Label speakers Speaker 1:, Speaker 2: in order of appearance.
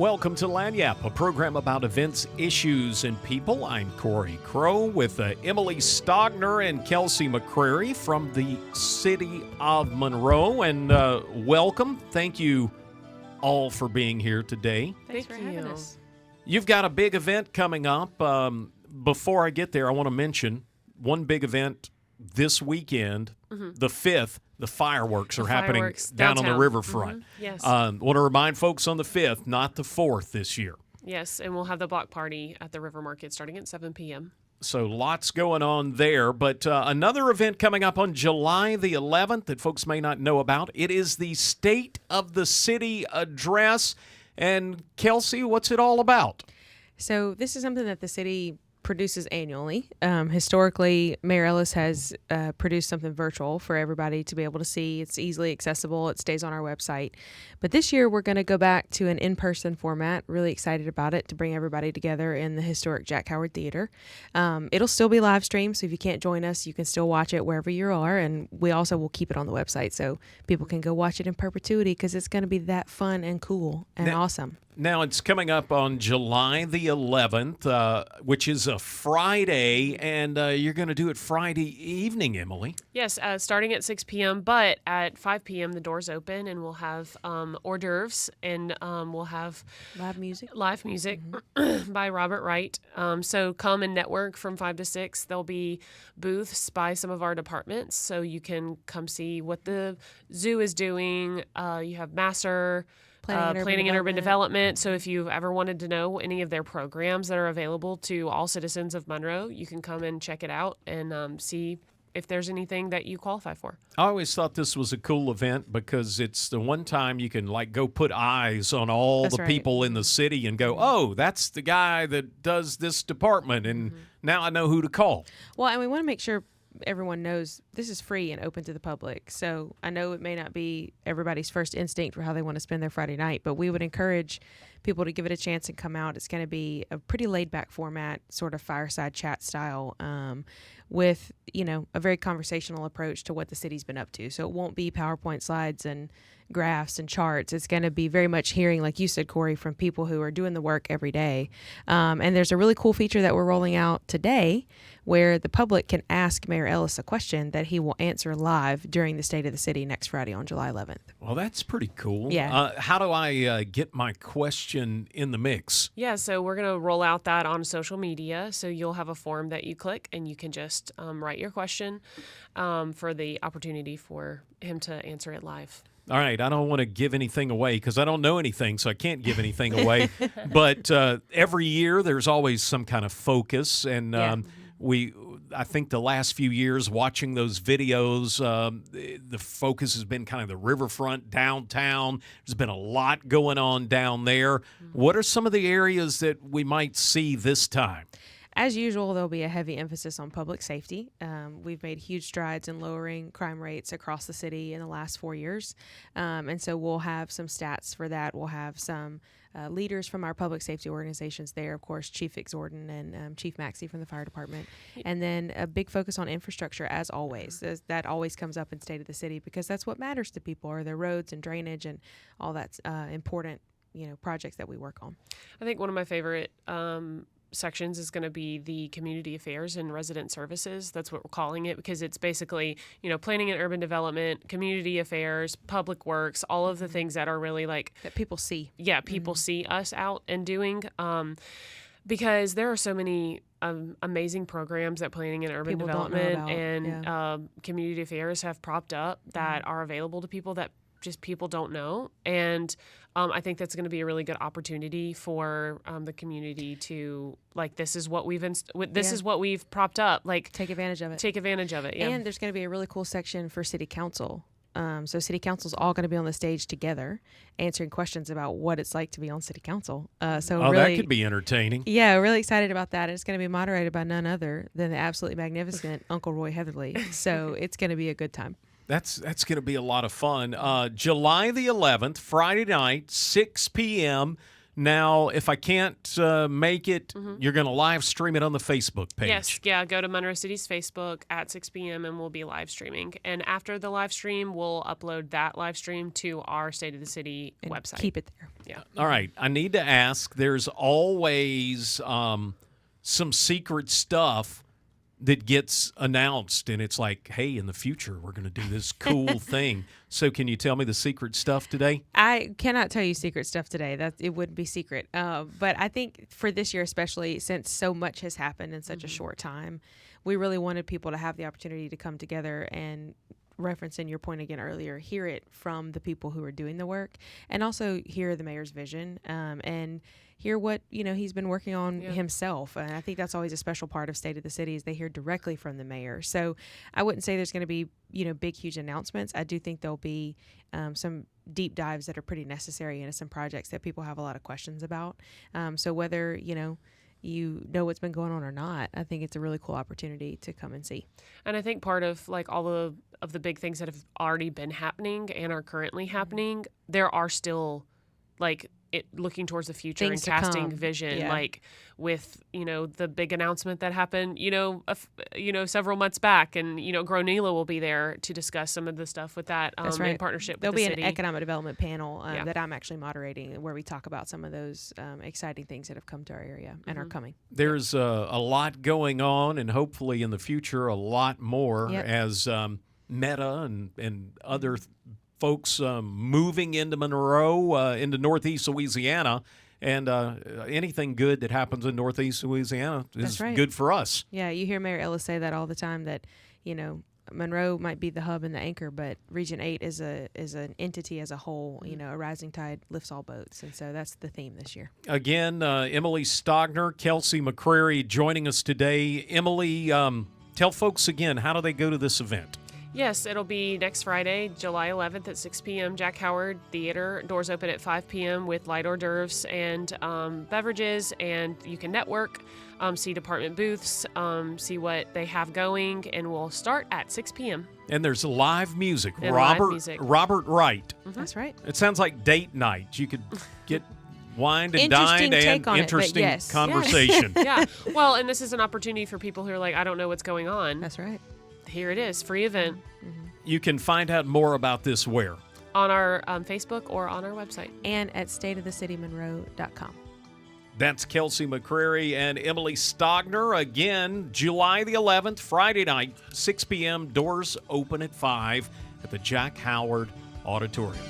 Speaker 1: Welcome to Lagniappe, a program about events, issues, and people. I'm Corey Crow with Emily Stogner and Kelsey McCrary from the City of Monroe. And welcome. Thank you all for being here today.
Speaker 2: Thanks for having us.
Speaker 1: You've got a big event coming up. Before I get there, I want to mention one big event this weekend, the 5th. The fireworks are happening down on the riverfront.
Speaker 2: Yes.
Speaker 1: Want to remind folks on the 5th, not the 4th this year.
Speaker 2: Yes, and we'll have the block party at the River Market starting at 7 p.m.
Speaker 1: So lots going on there. But another event coming up on July the 11th that folks may not know about. It is the State of the City Address. And Kelsey, what's it all about?
Speaker 3: So this is something that the city produces annually. Historically, Mayor Ellis has produced something virtual for everybody to be able to see. It's easily accessible. It stays on our website. But this year, we're going to go back to an in-person format. Really excited about it to bring everybody together in the historic Jack Howard Theater. It'll still be live streamed, so if you can't join us, you can still watch it wherever you are. And we also will keep it on the website so people can go watch it in perpetuity because it's going to be that fun and cool and awesome.
Speaker 1: Now, it's coming up on July the 11th, which is a Friday, and you're going to do it Friday evening, Emily.
Speaker 2: Yes, starting at 6 p.m., but at 5 p.m. the doors open, and we'll have hors d'oeuvres, and we'll have
Speaker 3: Live music
Speaker 2: by Robert Wright. So come and network from 5 to 6. There'll be booths by some of our departments, so you can come see what the zoo is doing. You have Master Planning and Urban Development. So if you've ever wanted to know any of their programs that are available to all citizens of Monroe, you can come and check it out and see if there's anything that you qualify for.
Speaker 1: I always thought this was a cool event because it's the one time you can go put eyes on all the people in the city and go, oh, that's the guy that does this department, and now I know who to call.
Speaker 3: Well, and we want to make sure everyone knows this is free and open to the public. So I know it may not be everybody's first instinct for how they want to spend their Friday night, but we would encourage people to give it a chance and come out. It's going to be a pretty laid back format, sort of fireside chat style, with, a very conversational approach to what the city's been up to. So it won't be PowerPoint slides and graphs and charts. It's going to be very much hearing, like you said, Corey, from people who are doing the work every day. And there's a really cool feature that we're rolling out today where the public can ask Mayor Ellis a question that he will answer live during the State of the City next Friday on July 11th.
Speaker 1: Well, that's pretty cool.
Speaker 3: Yeah.
Speaker 1: How do I get my question in the mix?
Speaker 2: Yeah, so we're going to roll out that on social media. So you'll have a form that you click, and you can just write your question for the opportunity for him to answer it live.
Speaker 1: All right, I don't want to give anything away because I don't know anything, so I can't give anything away. But every year there's always some kind of focus, and I think the last few years watching those videos, the focus has been kind of the riverfront, downtown. There's been a lot going on down there. What are some of the areas that we might see this time?
Speaker 3: As usual, there'll be a heavy emphasis on public safety. We've made huge strides in lowering crime rates across the city in the last 4 years. And so we'll have some stats for that. We'll have some leaders from our public safety organizations there, of course, Chief Exorden and Chief Maxey from the fire department. And then a big focus on infrastructure, as always. That always comes up in State of the City because that's what matters to people, are their roads and drainage and all that's important, projects that we work on.
Speaker 2: I think one of my favorite sections is going to be the community affairs and resident services. That's what we're calling it because it's basically, planning and urban development, community affairs, public works, all of the things that are really
Speaker 3: that people see.
Speaker 2: Yeah, people see us out and doing because there are so many amazing programs that planning and urban development and community affairs have propped up that are available to people that just people don't know. And I think that's going to be a really good opportunity for the community to this is what we've propped up.
Speaker 3: Take advantage of it.
Speaker 2: Take advantage of it. Yeah.
Speaker 3: And there's going to be a really cool section for City Council. So City Council's all going to be on the stage together answering questions about what it's like to be on City Council.
Speaker 1: That could be entertaining.
Speaker 3: Yeah, really excited about that. And it's going to be moderated by none other than the absolutely magnificent Uncle Roy Heatherly. So it's going to be a good time.
Speaker 1: That's going to be a lot of fun. July the 11th, Friday night, 6 p.m., Now, if I can't make it, you're going to live stream it on the Facebook page.
Speaker 2: Yes, yeah, go to Monroe City's Facebook at 6 p.m. and we'll be live streaming. And after the live stream, we'll upload that live stream to our State of the City
Speaker 3: And
Speaker 2: website.
Speaker 3: keep it there.
Speaker 2: Yeah.
Speaker 1: All right. I need to ask, there's always some secret stuff that gets announced, and it's like, hey, in the future, we're going to do this cool thing. So can you tell me the secret stuff today?
Speaker 3: I cannot tell you secret stuff today. That it wouldn't be secret. But I think for this year, especially since so much has happened in such a short time, we really wanted people to have the opportunity to come together and, referencing your point again earlier, hear it from the people who are doing the work, and also hear the mayor's vision and hear what he's been working on himself. And I think that's always a special part of State of the City, is they hear directly from the mayor. So I wouldn't say there's going to be big huge announcements. I do think there'll be some deep dives that are pretty necessary into some projects that people have a lot of questions about. So whether you know what's been going on or not, I think it's a really cool opportunity to come and see.
Speaker 2: And I think part of like all of the big things that have already been happening and are currently happening, there are still like looking towards the future
Speaker 3: Things
Speaker 2: and
Speaker 3: to
Speaker 2: casting
Speaker 3: come.
Speaker 2: vision,
Speaker 3: Yeah.
Speaker 2: like with the big announcement that happened several months back, and Gronila will be there to discuss some of the stuff with that
Speaker 3: That's right.
Speaker 2: in partnership
Speaker 3: There'll
Speaker 2: with the
Speaker 3: be
Speaker 2: city.
Speaker 3: an economic development panel
Speaker 2: Yeah.
Speaker 3: that I'm actually moderating, where we talk about some of those exciting things that have come to our area and are coming.
Speaker 1: There's a lot going on, and hopefully in the future, a lot more
Speaker 3: Yep.
Speaker 1: as Meta and other folks moving into Monroe, into Northeast Louisiana. And anything good that happens in Northeast Louisiana is
Speaker 3: That's right.
Speaker 1: good for us.
Speaker 3: Yeah, you hear Mayor Ellis say that all the time, that Monroe might be the hub and the anchor, but Region 8 is an entity as a whole. A rising tide lifts all boats, and so that's the theme this year.
Speaker 1: Again, Emily Stogner, Kelsey McCrary joining us today. Emily, tell folks again, how do they go to this event?
Speaker 2: Yes, it'll be next Friday, July 11th at 6 p.m. Jack Howard Theater. Doors open at 5 p.m. with light hors d'oeuvres and beverages, and you can network, see department booths, see what they have going, and we'll start at 6 p.m.
Speaker 1: And there's live music.
Speaker 2: And live music.
Speaker 1: Robert Wright.
Speaker 3: That's right.
Speaker 1: It sounds like date night. You could get wined and
Speaker 3: Interesting
Speaker 1: dined
Speaker 3: take
Speaker 1: and
Speaker 3: on it, but
Speaker 1: interesting
Speaker 3: yes.
Speaker 1: conversation.
Speaker 2: Yeah. Well, and this is an opportunity for people who are like, I don't know what's going on.
Speaker 3: That's right.
Speaker 2: Here it is, free event
Speaker 1: You can find out more about this where?
Speaker 2: on our Facebook or on our website.
Speaker 3: And at stateofthecitymonroe.com.
Speaker 1: That's Kelsey McCrary and Emily Stogner. Again, July the 11th, Friday night, 6 p.m. Doors open at 5 at the Jack Howard Auditorium.